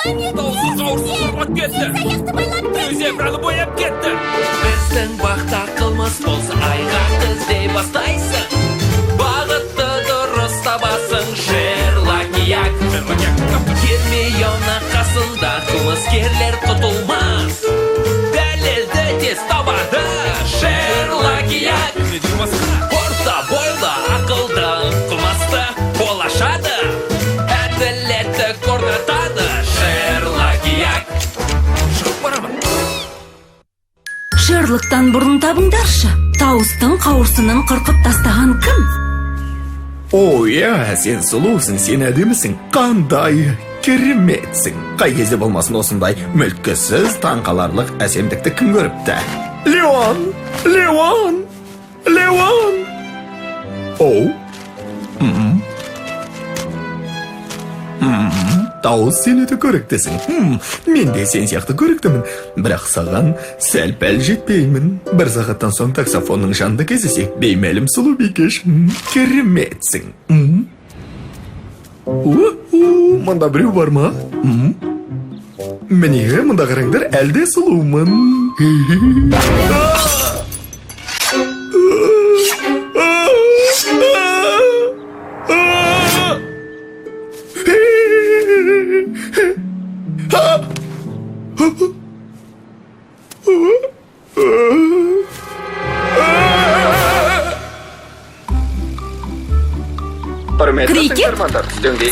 Даусын қауырсын құрбат кетті. Зебраны бояп кетті. Біздің бақта қылмыс болса айға іздей бастайсың. Бағытты дұрыс табасың. Шерлок-як Гермиона қасында қылмыскерлер құтылмас. Дәлелді тез табады. Шерлок-як орта бойлы ақылды қылмысты болашады. Әділетті орнатады. Шерлок-як. Шығып барамын. Шерлоктан бұрын табыңдаршы. Тауыстың қауырсынын қырқып тастаған кім? Оя, сен сұлусың, сен әдемісің, қандай кереметсің. Қай кезде болмасын осындай мүлткісіз таңқаларлық әсемдікті кім көріпті? Леон! Оу? Дауыс сен өте көріктісің. Мен де сен сияқты көріктімін. Бірақ саған сәл-пәл жетпеймін. Бір сағаттан соң таксофонның жанында кездесек, беймәлім сұлу бикеш. Кереметсің. Мұнда біреу бар ма? Міне, мұнда қараңдар, әлде сұлумын. Крикет?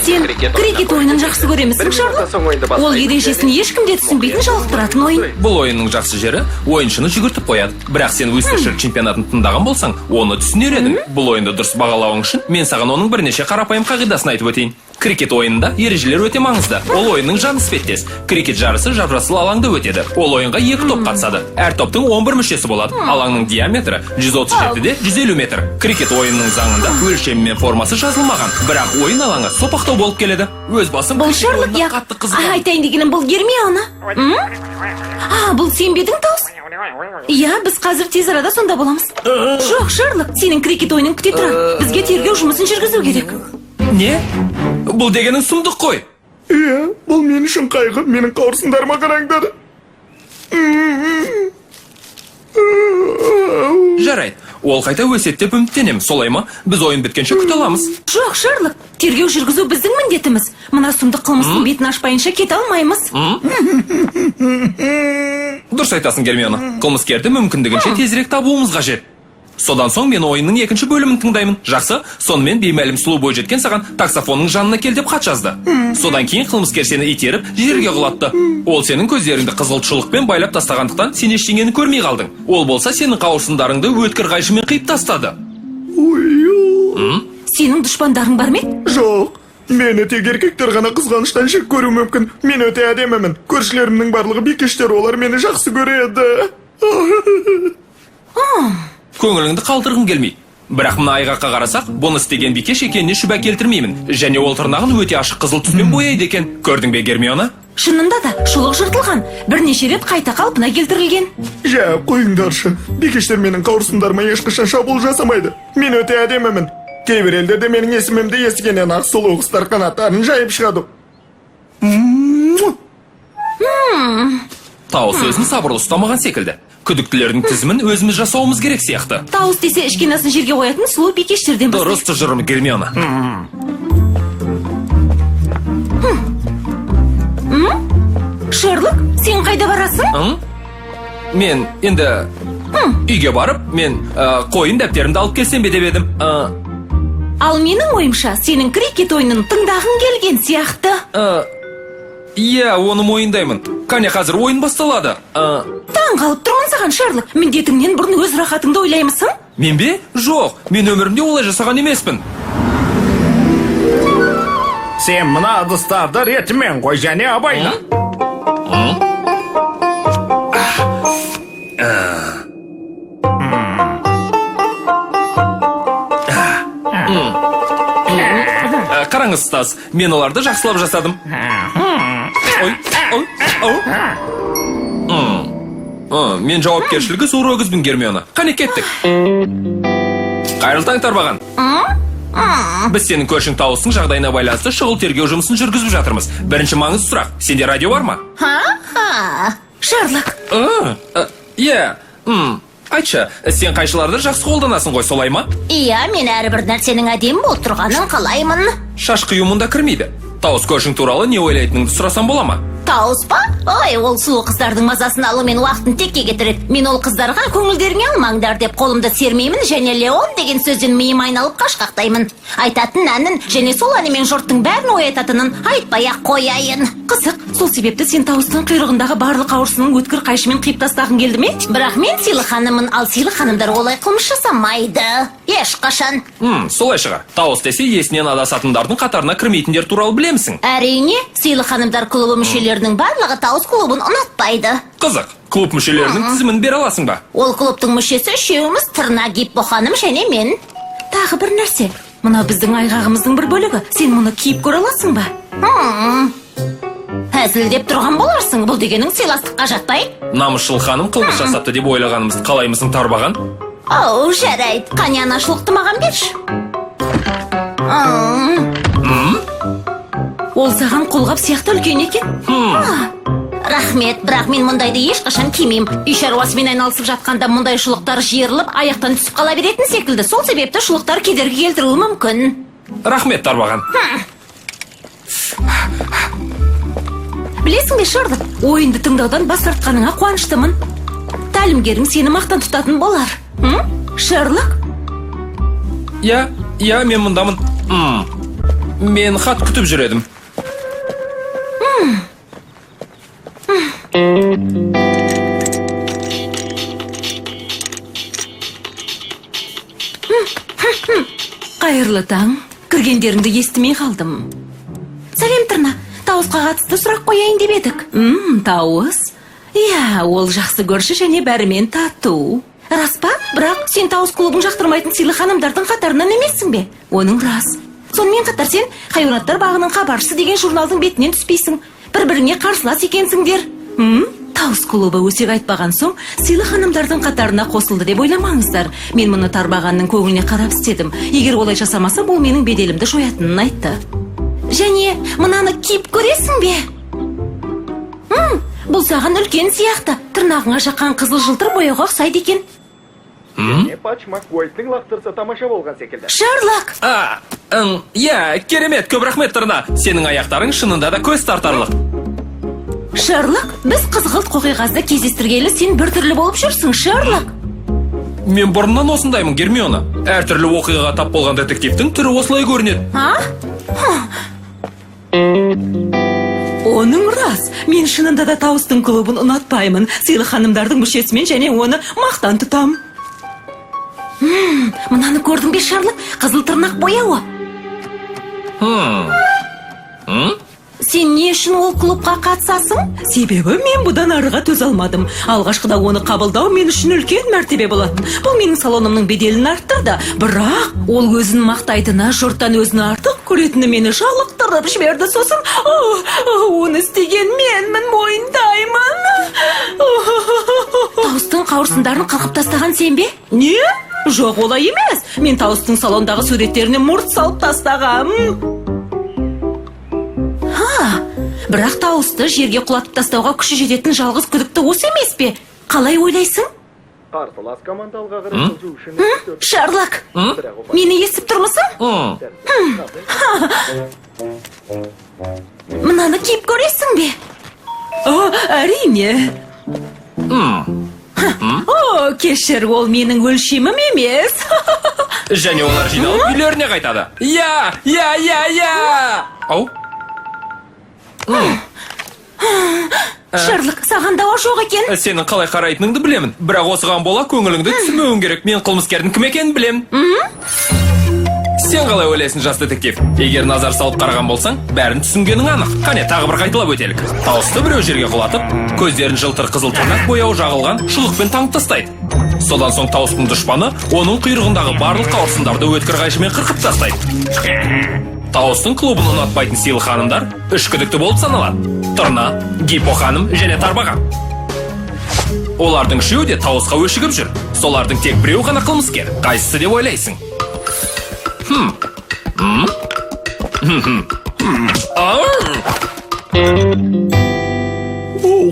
Сен крикет ойынын жақсы көремісің, Шарлок? Ол ережесін ешкімде түсінбейтін жалықтыратын ойын. Бұл ойынның жақсы жері ойыншыны жүгіртіп қояды. Бірақ сен Вустершир чемпионатын тыңдаған болсаң, оны түсінер едің. Бұл ойынды дұрыс бағалауың үшін мен саған оның бірнеше қарапайым қағидасын айтып өтейін. Крикет ойынында ережелер өте маңызды. Ол ойынның жаны іспеттес. Крикет жарысы жап-жасыл алаңда өтеді. Ол ойынға 2 топ қатысады. Әр топтың 11 мүшесі болады. Алаңның диаметрі 137-де 150 метр. Крикет ойынының заңында өлшемі мен формасы жазылмаған. Бірақ ойын алаңы сопақтау болып келеді. Өз басым бұл Шерлок, я айтайын дегенім бұл Гермиона. Бұл сен бе едің, Дауыс? Я, біз қазір тез арада сонда боламыз. Жоқ, Шерлок, сенің крикет ойының күте тұра. Бізге тергеу жұмысын жүргізу керек. Не? Бұл дегенің сұмдық қой. Бұл мен үшін қайғы, менің қауырсындарыма қараңдар. Жарайды, ол қайта өсеттеп үміттенем, солай ма? Біз ойын біткенше күт аламыз. Жоқ, Шерлок, тергеу жүргізу біздің міндетіміз. Мына сұмдық қылмыстың бетін ашпайынша кете алмаймыз. Дұрыс айтасың, Гермиона. Қылмыскерді мүмкіндігінше тезірек табуымыз қажет. Содан соң мен ойынның екінші бөлімін тыңдаймын. Жақсы, сонымен беймәлім сұлу бойжеткен саған таксофонның жанына кел деп хат жазды. Содан кейін қылмыскер сені итеріп, жерге құлатты. Ол сенің көздеріңді қызғылтшылықпен байлап тастағандықтан сен ештеңені көрмей қалдың. Ол болса сенің қауырсындарыңды өткір қайшымен қиып тастады. Сенің дұшпандарың бар ма? Жоқ, мені тек еркектер ғана қызғаныштан жек көру мүмкін. Мен өте әдемімін. Көршілерімнің барлығы бикештер, олар мені жақсы көреді. Көңіліңді қалдырғым келмей. Бірақ мына айғаққа қарасақ, бұны істеген бикеш екеніне шүбә келтірмеймін. Және ол тырнағын өте ашық қызыл түспен бояйды екен. Көрдің бе, Гермиона? Шынында да, шұлық жыртылған. Бірнеше рет қайта қалпына келтірілген. Жә, қойыңдаршы. Бикештер менің қауырсындарыма ешқашан шабуыл жасамайды. Мен өте әдемімін. Кейбір елдерде менің есімімді естігеннен ақ сұлу құстар қанаттарын жайып шығады. Тауыс өзін сабырлы ұстамаған секілді. Күдіктілердің тізімін өзіміз жасауымыз керек сияқты. Тауыс десе ішкенасын жерге қоятын сұлу бикештерден бастайды. Дұрыс тұжырым, Гермиона. Шерлок, сен қайда барасың? Мен енді үйге барып, мен қойын дәптерімді алып келсем бе деп едім. Ал менің ойымша, сенің крикет ойынын тыңдағың келген сияқты. Иә, оны мойындаймын. Қане қазір ойын басталады. Таң қалып тұрмын саған, Шерлок. Міндетіңнен бұрын өз рахатыңды ойлаймысың? Мен бе? Жоқ, мен өмірімде олай жасаған емеспін. Сен мына ыдыстарды ретімен қой және абайла. Қараңыз, Стас, мен оларды жақсылап жасадым. Мен жауапкершілігі зор өгізбін, Гермиона. Қане кеттік. Қайырлы таң, Тарбаған. Біз сенің көршің Тауыстың жағдайына байланысты шұғыл тергеу жұмысын жүргізіп жатырмыз. Бірінші маңызды сұрақ, сенде радио бар ма? Шерлок. Иә. Айтшы, сен қайшыларды жақсы қолданасың ғой, солай ма? Иә, мен әрбір нәрсенің әдемі болып тұрғанын қалаймын. Шаш қию мұнда кірмейді. Тауыс көршің туралы не ойлайтыныңды сұрасам бола ма? Тауыс па? Ой, ол сұлу қыздардың мазасын алу мен уақытын текке кетіреді. Мен ол қыздарға көңілдеріңе алмаңдар деп қолымды сермеймін және Леон деген сөзден миым айналып қашқақтаймын. Айтатын әнін және сол әнімен жұрттың бәрін оятатынын айтпай-ақ қояйын. Қызық, сол себепті сен Тауыстың құйрығындағы барлық ауырсынын өткір қайшымен қиып тастағың келді ме? Бірақ мен сыйлы ханымын, ал сыйлы ханымдар олай қылмыс жасамайды. Ешқашан. Солай шығар. Тауыс десе есінен адасатындардың қатарына кірмейтіндер туралы білемісің? Әрине, сыйлы ханымдар клубы мүшелерінің барлығы Тауыс клубын ұнатпайды. Қызық, клуб мүшелерінің тізімін бере аласың ба? Ол клубтың мүшесі үшеуміз Тырна, Гиппо ханым және мен. Тағы бір нәрсе, мына біздің айғағымыздың бір бөлігі. Сен мұны киіп көре аласың ба? Әзілдеп тұрған боларсың, бұл дегенің сыйластыққа жатпай? Намысшыл ханым қылмыс жасапты деп ойлағанымызды қалаймысың, Тарбаған? Оу, жарайды, қане анашылықты маған берші. Ол саған қолғап сияқты үлкен екен. Рахмет, бірақ мен мұндайды ешқашан кимеймін. Үй шаруасымен айналысып жатқанда мұндай шұлықтар жиырылып, аяқтан түсіп қала беретін секілді. Сол себепті шұлықтар кедергі келтіруі мүмкін. Рахмет, Тарбаған. Білесің бе, Шерлок, ойынды тыңдаудан бас тартқаныңа қуаныштымын. Тәлімгерің сені мақтан тұтатын болар. Шерлок? Я, мен мұндамын. Мен хат күтіп жүредім. Қайырлы таң, кіргендеріңді естімей қалдым. Сәлем, Тырна, Тауысқа қатысты сұрақ қояйын деп едік. Тауыс? Иә, ол жақсы көрші және бәрімен тату. Рас па? Бірақ сен Тауыс клубын жақтырмайтын сыйлы ханымдардың қатарынан емессің бе? Оның рас. Сонымен қатар сен хайуанаттар бағының хабаршысы деген журналдың бетінен түспейсің. Бір-біріңе қарсылас екенсіңдер. Тауыс клубы өсек айтпаған соң сыйлы ханымдардың қатарына қосылды деп ойламаңыздар. Мен мұны Тарбағанның көңіліне қарап істедім. Егер олай жасамаса, бұл менің беделімді жоятынын айтты. Және мынаны киіп көресің бе? Бұл саған үлкен сияқты. Тырнағыңа жаққан қызыл жылтыр бояуға ұқсайды екен. Маквойттың лақтырса тамаша болған секілді. Шерлок! Иә, керемет, көп рахмет, Тырна. Сенің аяқтарың шынында да көз тартарлық. Шерлок, біз қызғылт қоқиғазды кездестіргелі сен бір түрлі болып жүрсің, Шерлок. Мен бұрыннан осындаймын, Гермиона. Әртүрлі оқиғаға тап болған детективтің түрі осылай көрінеді. Оның рас. Мен шынында да Тауыстың клубын ұнатпаймын. Сыйлы ханымдардың мүшесімен және оны мақтан тұтам. Мынаны көрдің бе, Шерлок? Қызыл тырнақ бояуы. Сен не үшін ол клубқа қатысасың? Себебі мен бұдан арыға төз алмадым. Алғашқыда оны қабылдау мен үшін үлкен мәртебе болатын. Бұл менің салонымның беделін арттырды. Бірақ ол өзін мақтайтыны, жұрттан өзін артық көретіні мені жалықтырып жіберді. Сосын, оны істеген менмін, мойындаймын. Тауыстың қауырсындарын қырқып тастаған сен бе? Не? Жоқ, олай емес. Мен Тауыстың салондағы суреттеріне мұрт салып тастағам. Бірақ Таусты жерге құлатып тастауға күші жететін жалғыз күдікті осы емес пе? Қалай ойлайсың? Қарсылас командалға қарсы үшін. Шерлок, мені естіп тұрмысың? Мынаны киіп көресің бе? Әрине. Кешір, ол менің өлшемім емес. Және олар жиналып үйлеріне қайтады. Ау? Шерлок, саған дауа жоқ екен. Сенің қалай қарайтыныңды білемін. Бірақ осыған бола көңіліңді түсірмеуің керек. Мен қылмыскердің кім екенін білем. Сен қалай ойлайсың, жас детектив? Егер назар салып қараған болсаң, бәрін түсінгенің анық. Қане, тағы бір қайталап өтелік. Таусты біреу жерге құлатып, көздерін жылтыр қызыл тырнақ бояуы жағылған шұлықпен таңып тастайды. Содан соң Таустың дұшпаны оның құйрығындағы барлық қауырсындарды өткір қайшымен қырқып тастайды. Таустың клубын ұнатпайтын сыйлы ханымдар үш күдікті болып саналады. Тырна, Гиппо ханым және Тарбаған. Олардың үшеуі де Таусқа өшігіп жүр. Солардың тек біреу ғана қылмыскер. Қайсысы деп ойлайсың?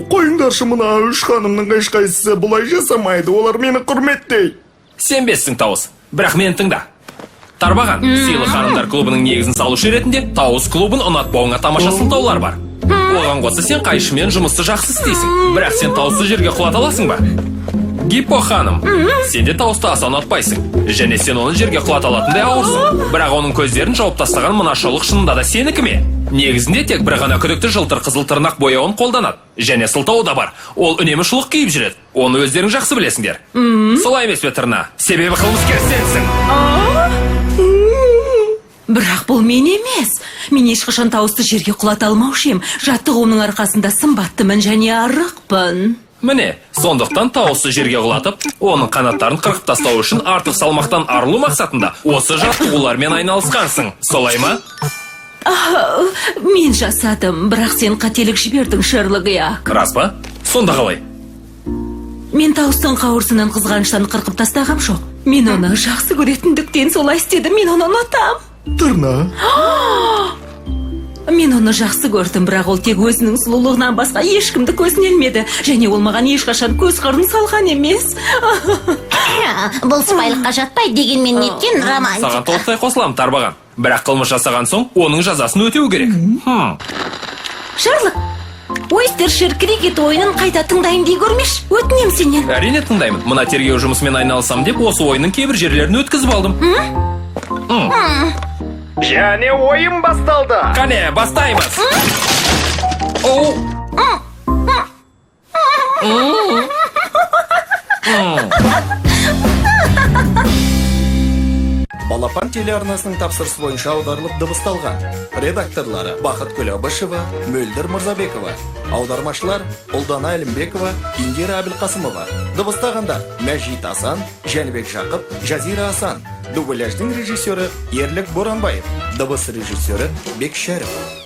Қойыңдаршы мына үш ханымның ешқайсысы бұлай жасамайды, олар мені құрметтейді. Сенбессің Тауыс, бірақ мені тыңда. Тарбаған, сыйлы ханымдар клубының негізін салушы ретінде Тауыс клубын ұнатпауыңа тамаша сылтаулар бар. Оған қоса сен қайшымен жұмысты жақсы істейсің, бірақ сен Тауысты жерге құлата аласың ба? Гиппо ханым, сен де Таусты аса ұнатпайсың, және сен оны жерге құлата алатындай ауырсың. Бірақ оның көздерін жауып тастаған мына шолық шынында да сенікі ме? Негізінде тек бір ғана күдікті жылтыр қызыл тырнақ бояуын қолданады. Және сылтауы да бар. Ол үнемі шұлық киіп жүреді. Оны өздерің жақсы білесіңдер. Солай емес пе тырна? Себебі қылмыскер сенсің. Бірақ бұл мен емес. Мен ешқашан Таусты жерге құлата алмаушы ем. Жаттығуымның арқасында сымбаттымын және арықпын. Міне, сондықтан Таусты жерге құлатып, оның қанаттарын қырқып тастау үшін артық салмақтан арылу мақсатында осы жаттығулармен айналысқансың. Солай ма? Мен жасадым, бірақ сен қателік жібердің, Шерлок, иә. Рас па? Сонда қалай? Мен Таустың қауырсынын қызғаныштан қырқып тастағам жоқ. Мен оны жақсы көретіндіктен солай істедім, мен оны ұнатам. Тырна. Мен оны жақсы көрдім, бірақ ол тек өзінің сұлулығынан басқа ешкімді көзіне ілмеді. Және ол маған ешқашан көз қырын салған емес. Бұл сыпайылыққа жатпайды дегенмен неткен романтика. Саған толықтай қосылам, Тарбаған. Бірақ қылмыс жасаған соң, оның жазасын өтеу керек. Шерлок, Ойстершир крикет ойынын қайта тыңдайын дей көрмеш. Өтінем сенен. Әрине тыңдаймын. Мына тергеу жұмысымен айналысам деп, осы ойынның кейбір жерлерін өткізіп алдым. Және ойын басталды. Қане, бастаймыз. Оу. Балапан телеарнасының тапсырысы бойынша аударылып дыбысталған. Редакторлары Бақыт Күләбішева, Мөлдір Мырзабекова. Аудармашылар Ұлдана Әлімбекова, Индира Әбілқасымова. Дыбыстағандар Мәжит Асан, Жәнібек Жақып, Жазира Асан. Дубляждың режиссері Ерлік Боранбаев. Дыбыс режиссері Бек Шәріп.